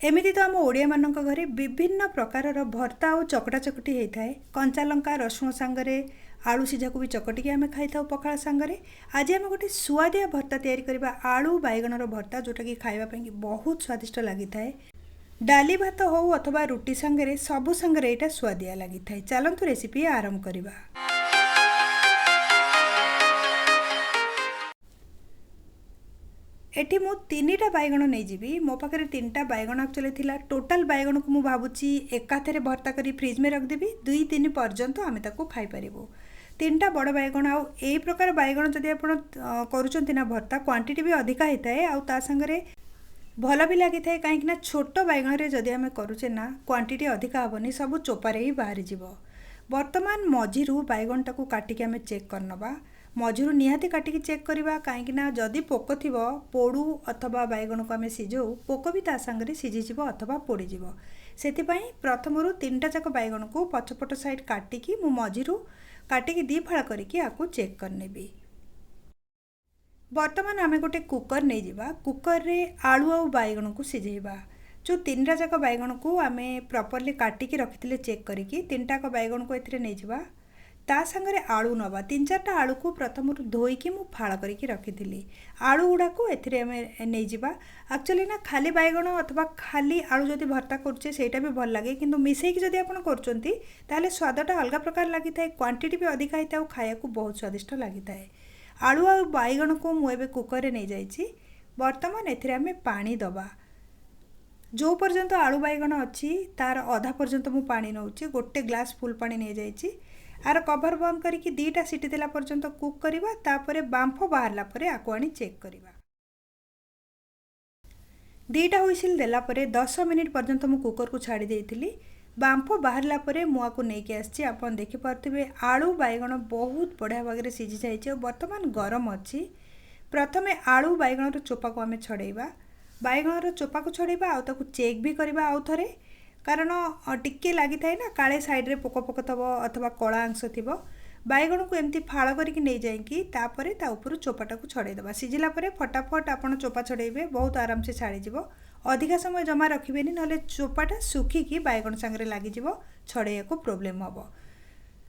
एमिति तो आम ओडिया मानक घरे विभिन्न प्रकार भर्ता और चकटा चकटी होता है। कंचा लंका रसुण सांगरे आलू सीझा को भी चकटिकी आम खाई था पखाल सांगरे। आज आम गोटे सुआदिया भर्ता तैयारी करबा आलू बैगणर भर्ता जोटा कि खाइबा बहुत स्वादिष्ट लगी था। डाली भात हो अथवा रुटी सांगरे सबु सांगरे एटा सुआदिया लगी था। चलतु रेसिपी आरंभ करबा। एठी मु 3टा बैगण नहीं जीवी। मो पाखे 3टा बैगण एक्चुअली थिला। टोटाल बैगण को मु भाबुची एकाथरे भर्ता करी फ्रिज में रखदेवी 2-3 पर्यंत आम ताको खाई परिबो। 3टा बड़ बैगण आउ एई प्रकार बैगण जदि आपण करूचंती ना भर्ता क्वांटिटी भी अधिका होता है आउ ता संगरे भल भी लगी था। कहीं ना छोट बैगण रे जदि आम करूचे ना क्वांटिटी अधिका हेनी सब चोपारे ही बाहरी जीव। वर्तमान मझिरु बैगण टाकू काटिकी आम चेक करनबा। मझिरु निहाती काटिकी चेक करवा कहीं जदि पोक थी पोड़ू अथवा बैगण को आम सीझाऊ पोक भी ता सांगरे सीझीज अथवा पोड़ीज। से प्रथम 3टा जाक बैगण को पछपट साइड काटिकी मु मझिरु काटिकी 2 फाड़ करके आपको चेक करनेबी। वर्तमान आम गोटे कुकर नहीं जावा। कुकर रे आलू आउ बैगण को सिझेबा। जो 3टा जाक बैगण को आम प्रॉपर्ली काटिकी रखिथिले चेक करिकी 3टा बैगण को एथिरे नहीं जावा। ता संगरे आलू नवा 3-4टा आलू को प्रथम धोईकी मु फाड़ करके रखी। आलू गुड़ा को एथिरे आम नहीं जावा। एक्चुअली ना खाली बैगण अथवा खाली आलू जदि भर्ता करुचे सेटा भी भल लगे किंतु मिसेकी जदि आपण करूचंती ताले स्वादटा अलग प्रकार लगी थाए। क्वांटिटी भी अधिका होता है खाया को बहुत स्वादिष्ट लगी थाए। आलू आ बैगण को मुझे कुकर रे नहीं जाइछि। वर्तमान एथिरे आम पानी दबा। जो पर्यंत आलू बैगण अच्छी तार अधा पर्यंत मु पानी नौची। गोटे ग्लास फुल पानी नहीं जाइछि। आर कभर बंद करके 2टा सीटी देला पर्यंत कुक करवा। तापरे बांफ बाहरला परे आको आनी चेक करवा। 2टा हुइसिल देला परे 10 मिनिट पर्यंत मु कुकर को छाड़ी देइथिली। बांफ बाहरला परे मु आको नहीं के आछि। आपन देखि पारथिबे आलू बैगण बहुत बढ़िया भागरे सिझी जाइछि। वर्तमान गरम अच्छी। प्रथमे आलू बैगणर चोपा को आमे छड़ेबा। बैगणर चोपा को छड़ेबा आउ ताको चेक भी करबा आउ थरे। कारण टिके लगी थाए ना काले साइड रे पोक पोक थब अथवा कला अंश थी। बैगण को एमती फाड़ करके नहीं जाइकी तापरे ता ऊपर चोपाटा को छड़ेदबा। सिझिला परे फटाफट आपन चोपा छड़ेबे बहुत आराम से छाड़ी जीवो। अधिका समय जमा रखिबेनी नले चोपाटा सुखिकी बैगण संगरे लागि जीवो। छड़ेया को प्रॉब्लम हबो।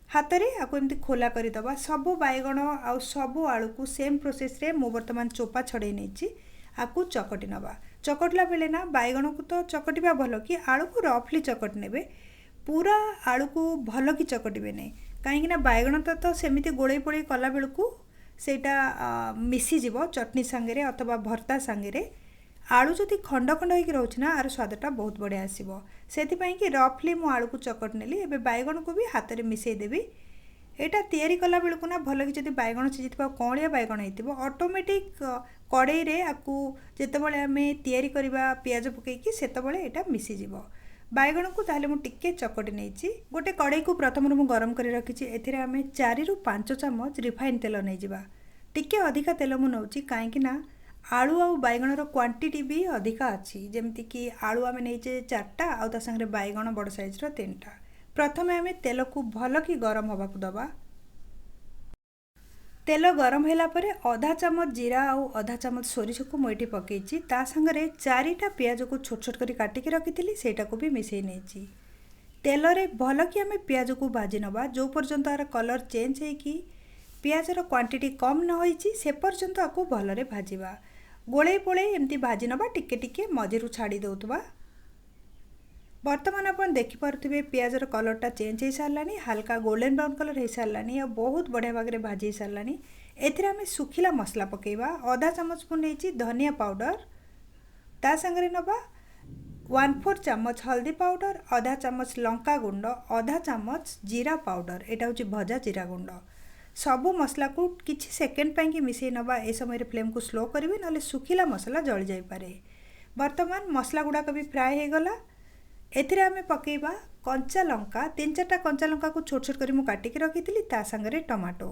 हातरे आको एमती खोला करदबा। सबु बैगण आउ सबु आलू को सेम प्रोसेस रे मु वर्तमान चोपा छड़े नेछि। आपको चकटी नवा। चकटला बेले ना बैगण को तो चकटिबा भल कि आलू को रफली चकट नेबे। पूरा आलू को भल कि चकटिबे नहीं कहीं ना बैगण तो सेमिति गोड़े पोड़े कला बेलू सेटा मिसी जीवो चटनी सांगरे अथवा भर्ता सांगरे। आलू जदि खंड खंड होइक रहउछि ना आर स्वादटा बहुत बढ़िया आसीबो। सेति कि रफली मु आलू को चकट नेली। एबे बैगण को भी हाथ में मिसई देबी। एटा तैयारी कला बेलू ना भल कि जदि बैगण सिझिथिबा कौड़िया बैगण होइतिबो ऑटोमेटिक कड़ई रे आपको जितेबाला आम तैयारी करवा पियाज पकईकि सेतबले एटा मिसी जीवो। बैगण को ताहले मु टिके चकटी नेछि। गोटे कड़ई को प्रथम मु गरम करी रखिछि। एथिरे आम 4-5 चमच रिफाइन तेल नहीं जावा। टिके अधिका तेल मु नौछि कहीं ना आलू आउ बैगणर क्वांटिटी भी अधिका अच्छी। जेमती कि आलू आम नहींचे 4टा आउ ता संगे बैगण बड़ साइज 3टा। प्रथम आम तेल को भल कि गरम हवा को दबा। तेल गरम होला परे आधा चमच जीरा आउ आधा चमच सोरिष को मुझे पकईची। ता संगरे 4टा पियाज को छोट छोट कर काटिकी रखी सेटा को भी मिसई नेछि। तेल रे भल कि आम पियाज को भाजी नवा। जो पर्यंत आर कलर चेंज होइकी पियाजर क्वांटिटी कम न होइची से पर्यंत आपको भलरे भाजीबा। गोले पोले एमती भाजी नवा टिके टिके मझिरु छाड़ी दउतबा। वर्तमान अपन देखि पारुथिबे पियाजर कलरटा चेंज हो सारानी। हल्का गोल्डन ब्राउन कलर हो सारानी और बहुत बढ़िया भागरे भाजी सारानी। एथिरे आमे सुखिला मसला पकेबा। आधा चमच मु नेछि धनिया पाउडर। ता संगरे नबा 1/4 चमच हल्दी पाउडर, आधा चमच लंका गुंड, आधा चमच जीरा पाउडर। एटा होछि भजा जीरा गुंड। सबु मसला को किछि सेकेंड पाई मिसई नबा। ए समय रे फ्लेम को स्लो करिवे नले सुखिला मसला जळि जाई पारे। वर्तमान मसला गुडा को भी फ्राई हे गला। एथिरे आमे पकेबा कंचा लंका। 3-4टा कंचा लंका को छोट छोट करी मु काटिकी रखिथिली। ता संगरे टमाटो।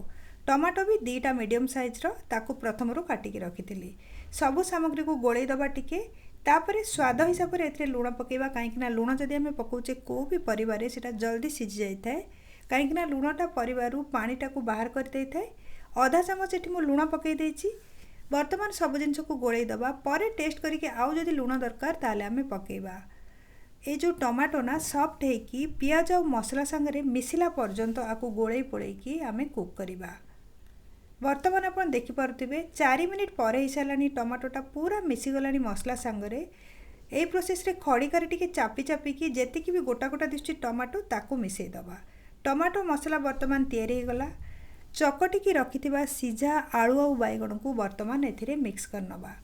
टमाटो भी 2टा मीडियम साइज रो ताको प्रथम रो काटिकी रखिथिली। सबु सामग्री को गोळेई दबा टिके। तापरे स्वाद हिसाब रे एथिरे लूण पकेबा कहीं ना लूण जदि आमे पकाउचे को भी परिवार सेटा जल्दी सिझी जाई थाए। कहीं ना लूणटा परिवारु पानीटा को बाहर कर देई थाए। आधा चमच एठी मु लूण पकई देइछि। वर्तमान सब जिनस को गोळेई दबा। परे टेस्ट करके आउ जदि लूण दरकार ताले आमे पकेबा। ये जो टमाटो ना सॉफ्ट है पियाज और मसला संगे मिसिला पर्यंत आपको गोले पोड़ेकी आम कुक करवा। बर्तमान आप देखिपे 4 मिनिट पर हो सारा टमाटोटा पूरा मिसीगला मसला सांगरे। यही प्रोसेस रे खड़िकार टी चापी चापिकी जी भी गोटा गोटा दिशुची टमाटो ताकू मिसेदबा। टमाटो मसला बर्तमान तैयारी गला। चकटिकी रखिथिबा सिझा आलू और बैगण को बर्तमान एथिरे मिक्स करनबा।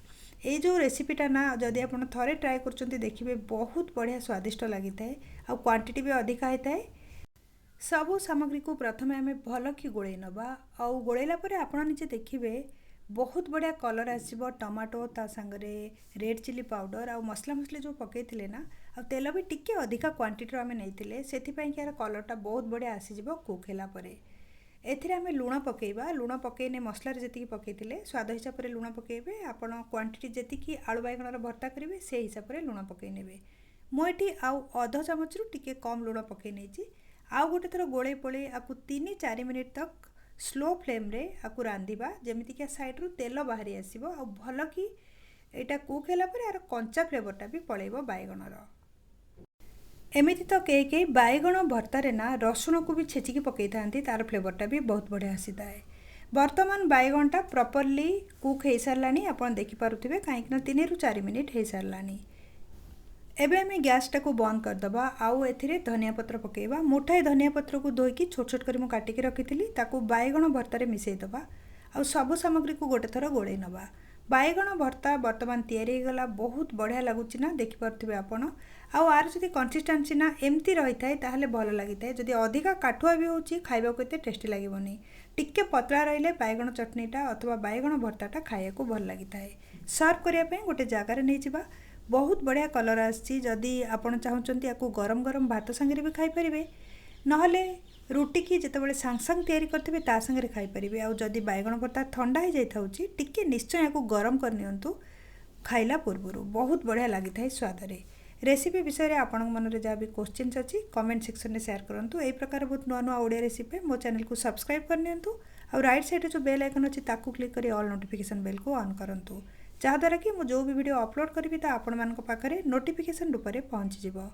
ये जो रेसिपीटा ना जदि आप थरे ट्राए कर देखिए बहुत बढ़िया स्वादिष्ट लगी थाए आ क्वांटिटी भी अधिका होता है। सबू सामग्री को प्रथमे आम भल कि गोले नवा आउ गोलेला परे आपण निजे देखिए बहुत बढ़िया कलर आसो टमाटो ता सांगरे रेड चिली पाउडर आ मसला मसली जो पकईले ना आ तेल भी टिके अधिका क्वांटिटी आम नहीं से यार कलरटा बहुत बढ़िया आसीज कुक है। एथिरे आमे लुण पकेइबा। लुण पकेइने मसला जी पकईले स्वाद हिसाब से लुण पकेबे। आपण क्वांटिटी जी आलू बैगणर भर्ता करेंगे से हिसाब से लुण पकई ने। मुझे आउ अध चामच रु टिके कम लुण पकई नहीं। आउ गोटे थर गोले पोले आपको 3-4 मिनिट तक स्लो फ्लेम रे आपको रांधिबा जमीतिक साइड रु तेल बाहरी आसीबो आ भल कि एटा कुक होला परे यार कंचा फ्लेवरटा भी पळेबो बैगणर। एमिति तो कई बैगण भर्तारे ना रसुण को भी छेचिकी पकई थांती तार फ्लेवरटा भी बहुत बढ़िया आसी थाए। बर्तमान बैगणटा प्रॉपर्ली कुक हो सारानी आपण देखि पारुथिबे काहेकि 3-4 मिनिट हो सारानी। एबे आमे गैस टाको बंद करदबा। आउ एथिरे धनिया पत्र पकेइबा। मुठाए धनिया पत्र को धोईकी छोट छोट करी मु काटिकी रखिथिली ताको बैगण भर्तारे मिसेई दबा। आउ सब सामग्री को गोटे थर गोळेई नबा। बैगण भर्ता बर्तमान तैयारी गला बहुत बढ़िया लगुच ना देखि पारुथिबे आपण। आउ आर जदि कंसिस्टेंसी ना एमती रही थाए ताहले भल लागि थाए। जदि अधिका काठुआ भी होची खाइबा को एते टेस्टी लागिबोनी। टिके पतला रहिले बैगण चटनीटा अथवा बैगण भर्ताटा खाइया को भल लागि थाए। सर्व करिया पे गोटे जगह रे नै जिबा। बहुत बढ़िया कलर आसी। जदि आपण चाहउचंती याकू गरम गरम भात संगे भी खाई परिबे नहले रुटी की जितेबाला सांग सांग तैयारी करथिबे ता संगे खाई परिबे। आउ जदि बैगण भर्ता ठंडा हो जाइथाउची टिके निश्चय याकू गरम कर नियंतु खाइला पूर्वरु बहुत बढ़िया लागि थाए स्वाद रे। रेसिपी विषय रे आपण मन रे जा भी क्वेश्चंस अछि कमेंट सेक्शन में शेयर करंतु। एई प्रकार बहुत नुआ नुआ ओडिया रेसिपी मो चैनल को सब्सक्राइब कर नियंतु और राइट साइड जो बेल आइकन अछि ताकू क्लिक करी ऑल नोटिफिकेशन बेल को ऑन करंतु जहाँद्वारा कि मु जो भी वीडियो अपलोड करी ता आपण मानक पाखरे नोटिफिकेशन रूप में पहुँची जिवो।